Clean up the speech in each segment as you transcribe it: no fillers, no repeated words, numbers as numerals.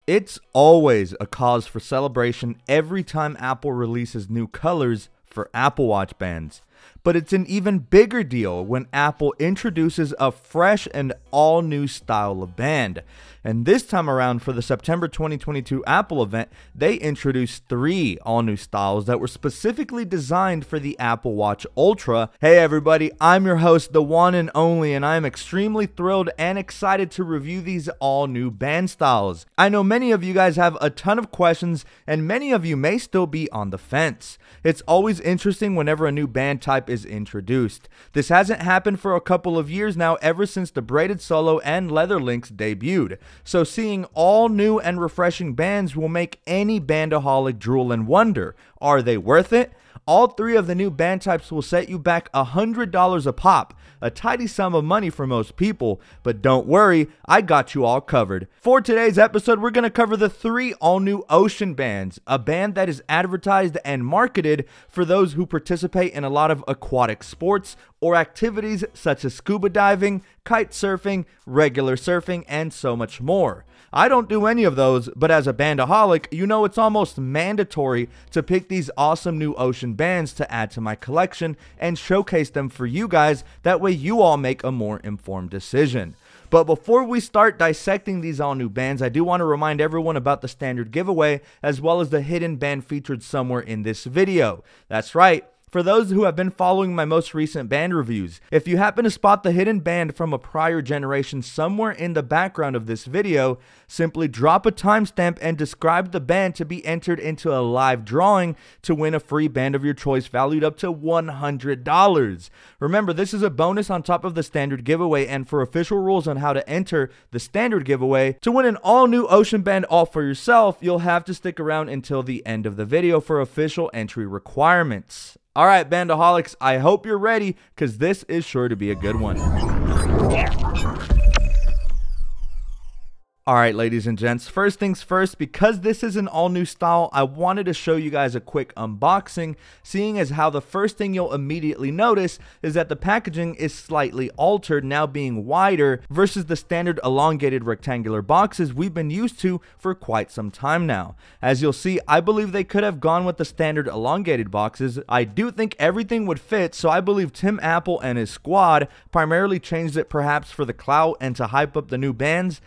It's always a cause for celebration every time Apple releases new colors for Apple Watch bands. But it's an even bigger deal when Apple introduces a fresh and all-new style of band. And this time around for the September 2022 Apple event, they introduced 3 all-new styles that were specifically designed for the Apple Watch Ultra. Hey everybody, I'm your host, TheJuan&Only, and I am extremely thrilled and excited to review these all-new band styles. I know many of you guys have a ton of questions, and many of you may still be on the fence. It's always interesting whenever a new band type is introduced. This hasn't happened for a couple of years now, ever since the braided solo and leather links debuted. So seeing all new and refreshing bands will make any bandaholic drool and wonder, are they worth it? All 3 of the new band types will set you back $100 a pop, a tidy sum of money for most people, but don't worry, I got you all covered. For today's episode, we're going to cover the 3 all-new Ocean bands, a band that is advertised and marketed for those who participate in a lot of aquatic sports or activities such as scuba diving, kite surfing, regular surfing, and so much more. I don't do any of those, but as a bandaholic, you know it's almost mandatory to pick these awesome new Ocean bands to add to my collection and showcase them for you guys, that way you all make a more informed decision. But before we start dissecting these all new bands, I do want to remind everyone about the standard giveaway as well as the hidden band featured somewhere in this video. That's right. For those who have been following my most recent band reviews, if you happen to spot the hidden band from a prior generation somewhere in the background of this video, simply drop a timestamp and describe the band to be entered into a live drawing to win a free band of your choice valued up to $100. Remember, this is a bonus on top of the standard giveaway, and for official rules on how to enter the standard giveaway, to win an all-new Ocean band all for yourself, you'll have to stick around until the end of the video for official entry requirements. Alright, bandaholics, I hope you're ready, because this is sure to be a good one. Alright, ladies and gents, first things first, because this is an all-new style, I wanted to show you guys a quick unboxing, seeing as how the first thing you'll immediately notice is that the packaging is slightly altered, now being wider versus the standard elongated rectangular boxes we've been used to for quite some time now. As you'll see, I believe they could have gone with the standard elongated boxes. I do think everything would fit, so I believe Tim Apple and his squad primarily changed it perhaps for the clout and to hype up the new bands.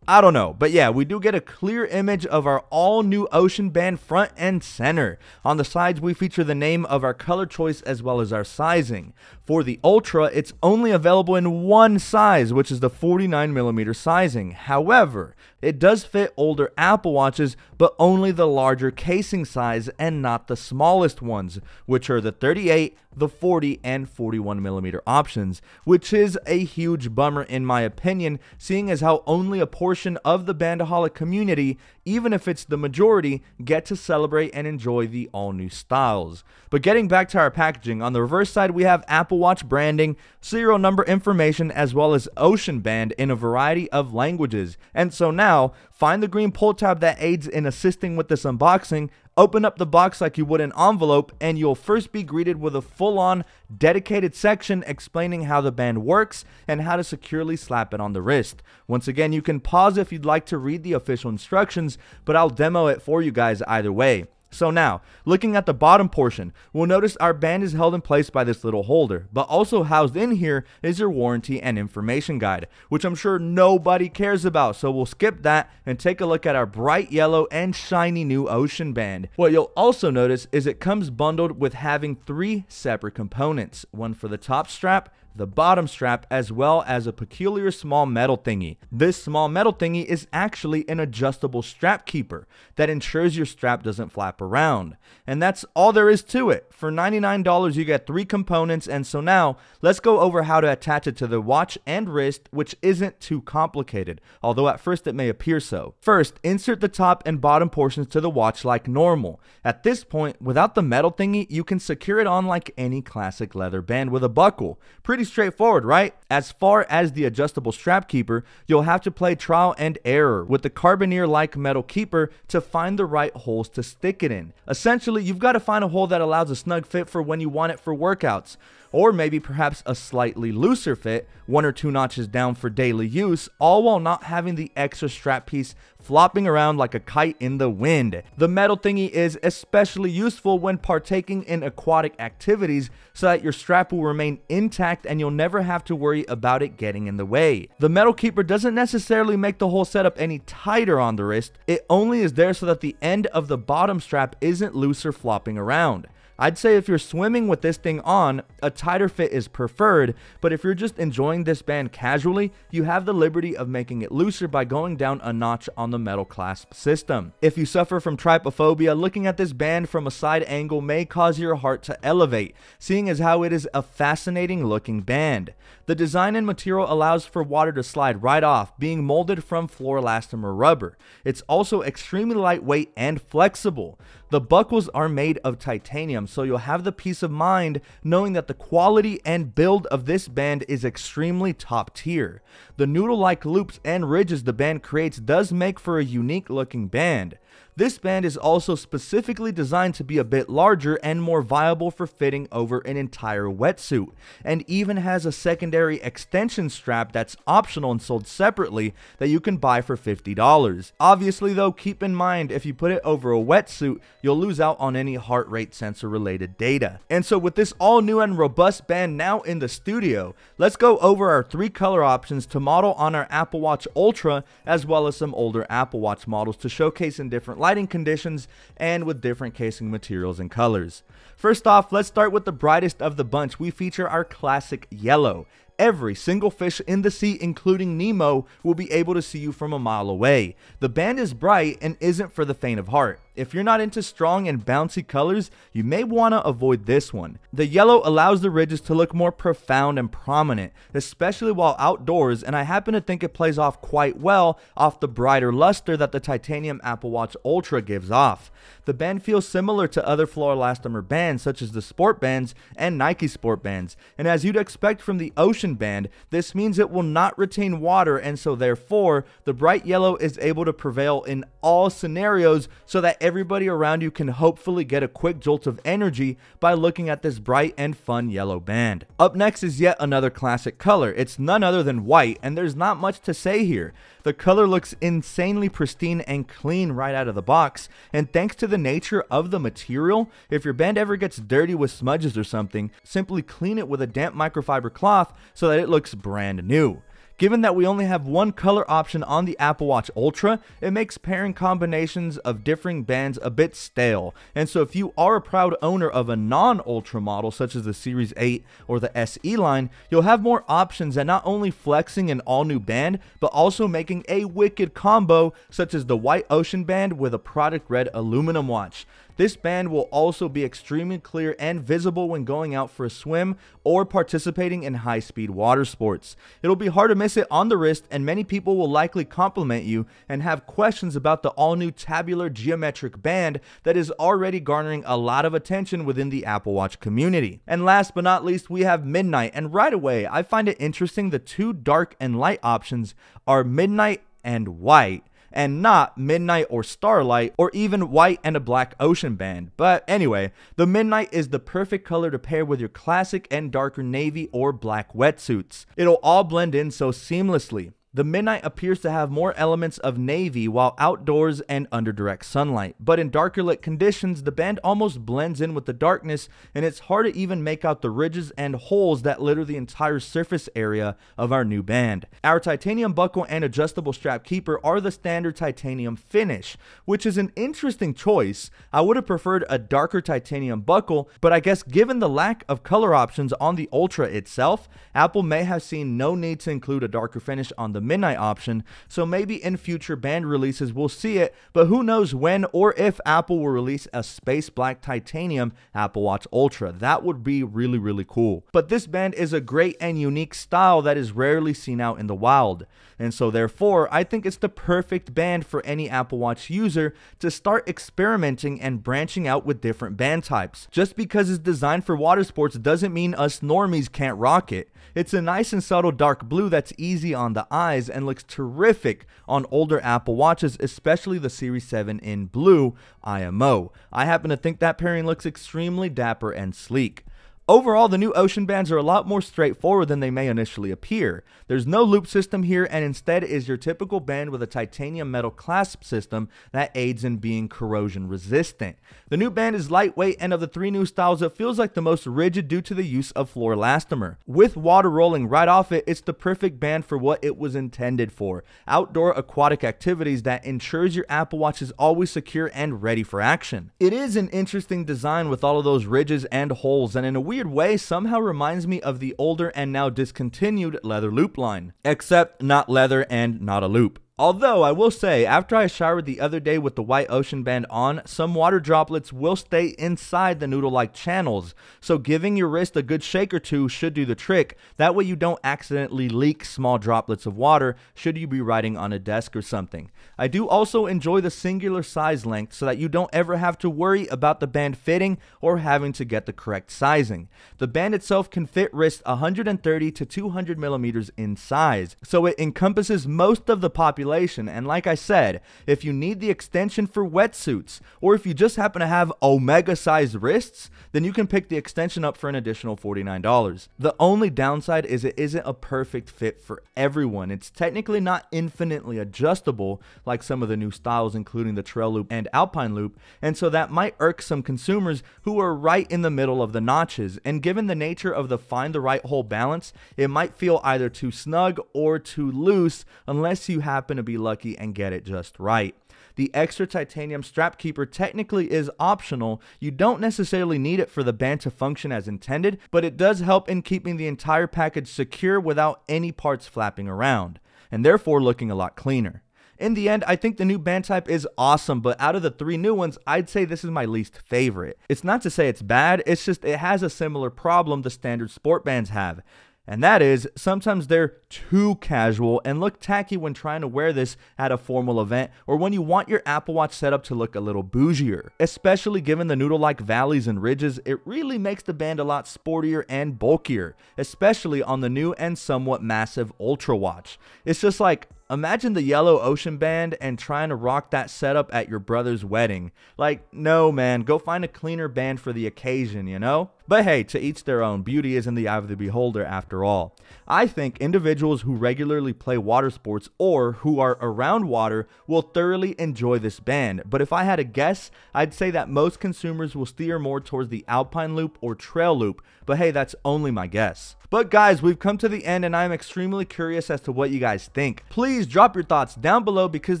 I don't know, but yeah, we do get a clear image of our all-new Ocean band front and center. On the sides, we feature the name of our color choice as well as our sizing. For the Ultra, it's only available in one size, which is the 49mm sizing. However, it does fit older Apple Watches, but only the larger casing size and not the smallest ones, which are the 38, the 40, and 41mm options, which is a huge bummer in my opinion, seeing as how only a portion of the bandaholic community, even if it's the majority, get to celebrate and enjoy the all-new styles. But getting back to our packaging, on the reverse side we have Apple Watch branding, serial number information, as well as Ocean band in a variety of languages. And so now, find the green pull tab that aids in assisting with this unboxing, open up the box like you would an envelope, and you'll first be greeted with a full-on dedicated section explaining how the band works and how to securely slap it on the wrist. Once again, you can pause if you'd like to read the official instructions, but I'll demo it for you guys either way. So now, looking at the bottom portion, we'll notice our band is held in place by this little holder, but also housed in here is your warranty and information guide, which I'm sure nobody cares about, so we'll skip that and take a look at our bright yellow and shiny new Ocean band. What you'll also notice is it comes bundled with having 3 separate components, one for the top strap, the bottom strap, as well as a peculiar small metal thingy. This small metal thingy is actually an adjustable strap keeper that ensures your strap doesn't flap around. And that's all there is to it. For $99 you get 3 components, and so now let's go over how to attach it to the watch and wrist, which isn't too complicated, although at first it may appear so. First, insert the top and bottom portions to the watch like normal. At this point, without the metal thingy, you can secure it on like any classic leather band with a buckle. Pretty straightforward, right? As far as the adjustable strap keeper, you'll have to play trial and error with the carboneer-like metal keeper to find the right holes to stick it in. Essentially, you've got to find a hole that allows a snug fit for when you want it for workouts, or maybe perhaps a slightly looser fit, 1 or 2 notches down for daily use, all while not having the extra strap piece flopping around like a kite in the wind. The metal thingy is especially useful when partaking in aquatic activities so that your strap will remain intact and you'll never have to worry about it getting in the way. The metal keeper doesn't necessarily make the whole setup any tighter on the wrist, it only is there so that the end of the bottom strap isn't loose or flopping around. I'd say if you're swimming with this thing on, a tighter fit is preferred, but if you're just enjoying this band casually, you have the liberty of making it looser by going down a notch on the metal clasp system. If you suffer from trypophobia, looking at this band from a side angle may cause your heart to elevate, seeing as how it is a fascinating looking band. The design and material allows for water to slide right off, being molded from fluoroelastomer rubber. It's also extremely lightweight and flexible. The buckles are made of titanium, so you'll have the peace of mind knowing that the quality and build of this band is extremely top tier. The noodle-like loops and ridges the band creates does make for a unique looking band. This band is also specifically designed to be a bit larger and more viable for fitting over an entire wetsuit, and even has a secondary extension strap that's optional and sold separately that you can buy for $50. Obviously though, keep in mind if you put it over a wetsuit, you'll lose out on any heart rate sensor related data. And so with this all new and robust band now in the studio, let's go over our 3 color options to model on our Apple Watch Ultra, as well as some older Apple Watch models to showcase in different lighting conditions and with different casing materials and colors. First off, let's start with the brightest of the bunch. We feature our classic yellow. Every single fish in the sea, including Nemo, will be able to see you from a mile away. The band is bright and isn't for the faint of heart. If you're not into strong and bouncy colors, you may want to avoid this one. The yellow allows the ridges to look more profound and prominent, especially while outdoors, and I happen to think it plays off quite well off the brighter luster that the titanium Apple Watch Ultra gives off. The band feels similar to other fluoroelastomer bands such as the Sport Bands and Nike Sport Bands, and as you'd expect from the Ocean Band, this means it will not retain water, and so therefore the bright yellow is able to prevail in all scenarios so that everybody around you can hopefully get a quick jolt of energy by looking at this bright and fun yellow band. Up next is yet another classic color. It's none other than white, and there's not much to say here. The color looks insanely pristine and clean right out of the box, and thanks to the nature of the material, if your band ever gets dirty with smudges or something, simply clean it with a damp microfiber cloth so that it looks brand new. Given that we only have one color option on the Apple Watch Ultra, it makes pairing combinations of differing bands a bit stale, and so if you are a proud owner of a non-Ultra model such as the Series 8 or the SE line, you'll have more options at not only flexing an all-new band, but also making a wicked combo such as the white Ocean Band with a product red aluminum watch. This band will also be extremely clear and visible when going out for a swim or participating in high-speed water sports. It'll be hard to miss it on the wrist, and many people will likely compliment you and have questions about the all-new tabular geometric band that is already garnering a lot of attention within the Apple Watch community. And last but not least, we have midnight, and right away I find it interesting the 2 dark and light options are midnight and white, and not midnight or starlight, or even white and a black Ocean Band. But anyway, the midnight is the perfect color to pair with your classic and darker navy or black wetsuits. It'll all blend in so seamlessly. The midnight appears to have more elements of navy while outdoors and under direct sunlight, but in darker lit conditions, the band almost blends in with the darkness, and it's hard to even make out the ridges and holes that litter the entire surface area of our new band. Our titanium buckle and adjustable strap keeper are the standard titanium finish, which is an interesting choice. I would have preferred a darker titanium buckle, but I guess given the lack of color options on the Ultra itself, Apple may have seen no need to include a darker finish on the midnight option, so maybe in future band releases we'll see it, but who knows when or if Apple will release a space black titanium Apple Watch Ultra. That would be really cool. But this band is a great and unique style that is rarely seen out in the wild, and so therefore I think it's the perfect band for any Apple Watch user to start experimenting and branching out with different band types. Just because it's designed for water sports doesn't mean us normies can't rock it. It's a nice and subtle dark blue that's easy on the eyes and looks terrific on older Apple Watches, especially the Series 7 in blue IMO. I happen to think that pairing looks extremely dapper and sleek. Overall, the new ocean bands are a lot more straightforward than they may initially appear. There's no loop system here, and instead is your typical band with a titanium metal clasp system that aids in being corrosion resistant. The new band is lightweight, and of the three new styles, it feels like the most rigid due to the use of fluoroelastomer. With water rolling right off it, it's the perfect band for what it was intended for: outdoor aquatic activities that ensures your Apple Watch is always secure and ready for action. It is an interesting design with all of those ridges and holes, and in a weird way somehow reminds me of the older and now discontinued leather loop line, except not leather and not a loop. Although, I will say, after I showered the other day with the white ocean band on, some water droplets will stay inside the noodle-like channels, so giving your wrist a good shake or two should do the trick. That way you don't accidentally leak small droplets of water should you be writing on a desk or something. I do also enjoy the singular size length so that you don't ever have to worry about the band fitting or having to get the correct sizing. The band itself can fit wrists 130 to 200 millimeters in size, so it encompasses most of the population. And like I said, if you need the extension for wetsuits, or if you just happen to have omega sized wrists, then you can pick the extension up for an additional $49. The only downside is it isn't a perfect fit for everyone. It's technically not infinitely adjustable like some of the new styles, including the Trail Loop and Alpine Loop, and so that might irk some consumers who are right in the middle of the notches. And given the nature of the find the right hole balance, it might feel either too snug or too loose unless you happen to be lucky and get it just right. The extra titanium strap keeper technically is optional. You don't necessarily need it for the band to function as intended, but it does help in keeping the entire package secure without any parts flapping around, and therefore looking a lot cleaner. In the end, I think the new band type is awesome, but out of the three new ones, I'd say this is my least favorite. It's not to say it's bad, it's just it has a similar problem the standard sport bands have. And that is, sometimes they're too casual and look tacky when trying to wear this at a formal event or when you want your Apple Watch setup to look a little bougier. Especially given the noodle-like valleys and ridges, it really makes the band a lot sportier and bulkier, especially on the new and somewhat massive Ultra Watch. It's just like, imagine the yellow ocean band and trying to rock that setup at your brother's wedding. Like, no man, go find a cleaner band for the occasion, you know? But hey, to each their own. Beauty is in the eye of the beholder after all. I think individuals who regularly play water sports or who are around water will thoroughly enjoy this band. But if I had to guess, I'd say that most consumers will steer more towards the Alpine Loop or Trail Loop. But hey, that's only my guess. But guys, we've come to the end and I'm extremely curious as to what you guys think. Please drop your thoughts down below because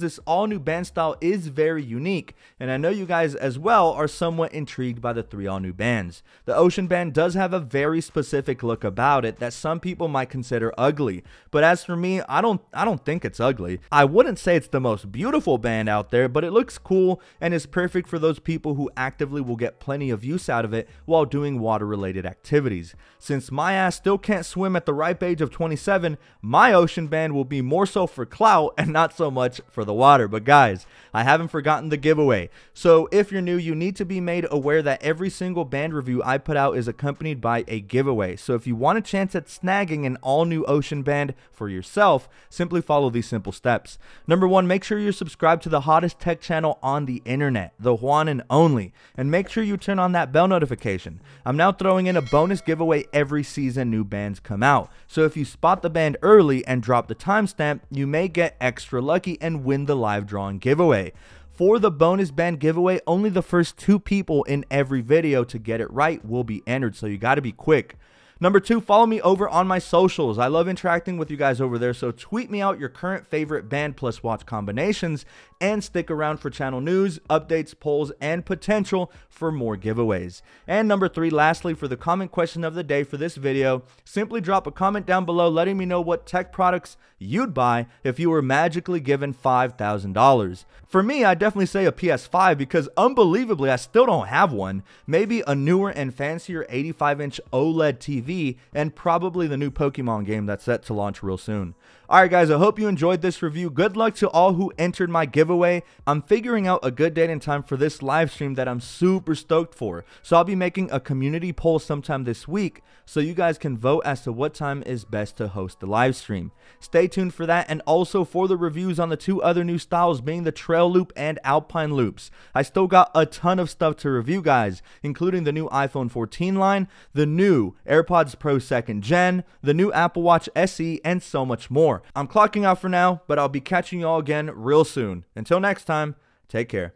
this all new band style is very unique. And I know you guys as well are somewhat intrigued by the three all new bands. The ocean band does have a very specific look about it that some people might consider ugly. But as for me, I don't think it's ugly. I wouldn't say it's the most beautiful band out there, but it looks cool and is perfect for those people who actively will get plenty of use out of it while doing water related activities. Since my ass still can't swim at the ripe age of 27, my ocean band will be more so for clout and not so much for the water. But guys, I haven't forgotten the giveaway. So if you're new, you need to be made aware that every single band review I put out is accompanied by a giveaway. So if you want a chance at snagging an all new ocean band for yourself, simply follow these simple steps. Number one, make sure you're subscribed to the hottest tech channel on the internet, TheJuan&Only, and make sure you turn on that bell notification. I'm now throwing in a bonus giveaway every season new bands come out. So if you spot the band early and drop the timestamp, you may get extra lucky and win the live drawing giveaway. For the bonus band giveaway, only the first 2 people in every video to get it right will be entered, so you got to be quick. Number 2, follow me over on my socials. I love interacting with you guys over there, so tweet me out your current favorite band plus watch combinations and stick around for channel news, updates, polls, and potential for more giveaways. And number 3, lastly, for the comment question of the day for this video, simply drop a comment down below letting me know what tech products you'd buy if you were magically given $5,000. For me, I'd definitely say a PS5 because unbelievably, I still don't have one. Maybe a newer and fancier 85-inch OLED TV and probably the new Pokemon game that's set to launch real soon. Alright guys, I hope you enjoyed this review. Good luck to all who entered my giveaway. I'm figuring out a good date and time for this live stream that I'm super stoked for. So I'll be making a community poll sometime this week so you guys can vote as to what time is best to host the live stream. Stay tuned for that, and also for the reviews on the two other new styles, being the Trail Loop and Alpine Loops. I still got a ton of stuff to review guys, including the new iPhone 14 line, the new AirPods Pro 2nd Gen, the new Apple Watch SE, and so much more. I'm clocking out for now, but I'll be catching you all again real soon. Until next time, take care.